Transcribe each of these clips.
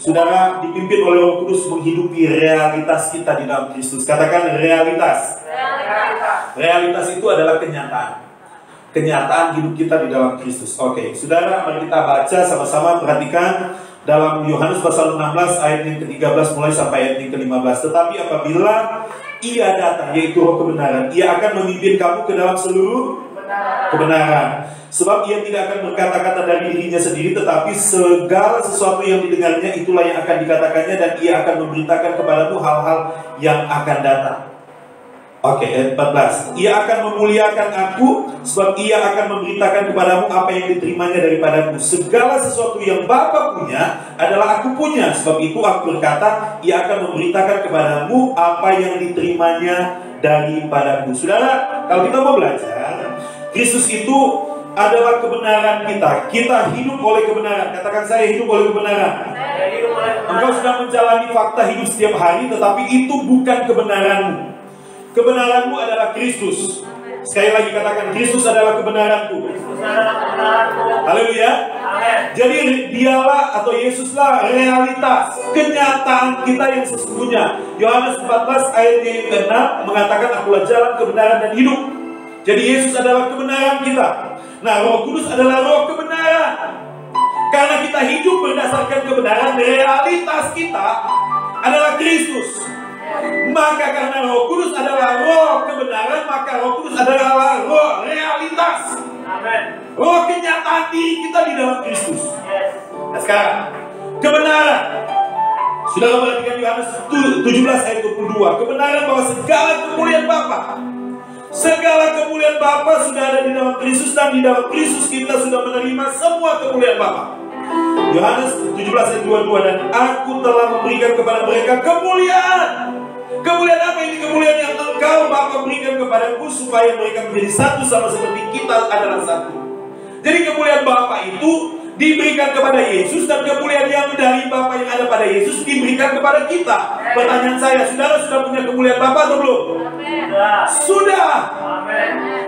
Saudara dipimpin oleh Roh Kudus menghidupi realitas kita di dalam Kristus. Katakan realitas. Realitas itu adalah kenyataan. Kenyataan hidup kita di dalam Kristus. Oke, saudara, mari kita baca sama-sama. Perhatikan dalam Yohanes pasal 16 ayat yang ke-13 mulai sampai ayat yang ke-15. Tetapi apabila Ia datang, yaitu Roh kebenaran, Ia akan memimpin kamu ke dalam seluruh kebenaran. Sebab Ia tidak akan berkata-kata dari dirinya sendiri, tetapi segala sesuatu yang didengarnya itulah yang akan dikatakannya, dan Ia akan memberitakan kepadamu hal-hal yang akan datang. Oke, ayat 14. Ia akan memuliakan aku, sebab Ia akan memberitakan kepadamu apa yang diterimanya daripadaku. Segala sesuatu yang Bapa punya adalah aku punya. Sebab itu aku berkata, Ia akan memberitakan kepadamu apa yang diterimanya daripadaku. Saudara, kalau kita mau belajar, Kristus itu adalah kebenaran kita. Kita hidup oleh kebenaran. Katakan, saya hidup oleh kebenaran. Engkau sudah menjalani fakta hidup setiap hari, tetapi itu bukan kebenaranmu. Kebenaranmu adalah Kristus. Sekali lagi katakan, Kristus adalah kebenaranku. Haleluya. Jadi dialah atau Yesuslah realitas, kenyataan kita yang sesungguhnya. Yohanes 14 ayat yang ke-6 mengatakan, akulah jalan, kebenaran, dan hidup. Jadi Yesus adalah kebenaran kita. Nah, Roh Kudus adalah roh kebenaran. Karena kita hidup berdasarkan kebenaran, realitas kita adalah Kristus. Maka karena Roh Kudus adalah roh kebenaran, maka Roh Kudus adalah roh realitas. Amen. Roh kenyataan diri kita di dalam Kristus. Nah sekarang, kebenaran. Saudara perhatikan Yohanes 17 ayat 22. Kebenaran bahwa segala kemuliaan Bapa, segala kemuliaan Bapa sudah ada di dalam Kristus, dan di dalam Kristus kita sudah menerima semua kemuliaan Bapa. Yohanes 17 ayat 22. Dan aku telah memberikan kepada mereka kemuliaan. Kemuliaan apa ini? Kemuliaan yang engkau Bapa berikan kepadaku, supaya mereka menjadi satu sama seperti kita adalah satu. Jadi kemuliaan Bapa itu diberikan kepada Yesus, dan kemuliaan yang dari Bapa yang ada pada Yesus diberikan kepada kita. Pertanyaan saya, saudara sudah punya kemuliaan Bapa atau belum? Sudah.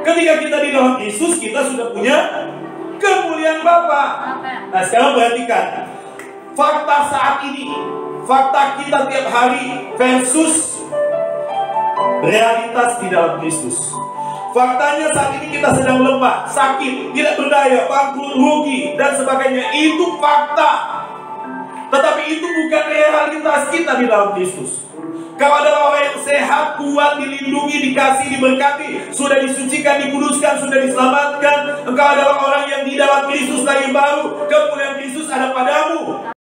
Ketika kita di dalam Yesus, kita sudah punya kemuliaan Bapa. Nah sekarang perhatikan fakta saat ini, fakta kita tiap hari versus realitas di dalam Kristus. Faktanya saat ini kita sedang lemah, sakit, tidak berdaya, bangkrut, rugi, dan sebagainya. Itu fakta. Tetapi itu bukan realitas kita di dalam Kristus. Kau adalah orang yang sehat, kuat, dilindungi, dikasih, diberkati, sudah disucikan, dikuduskan, sudah diselamatkan. Engkau adalah orang yang di dalam Kristus lahir baru. Kemuliaan Kristus ada padamu.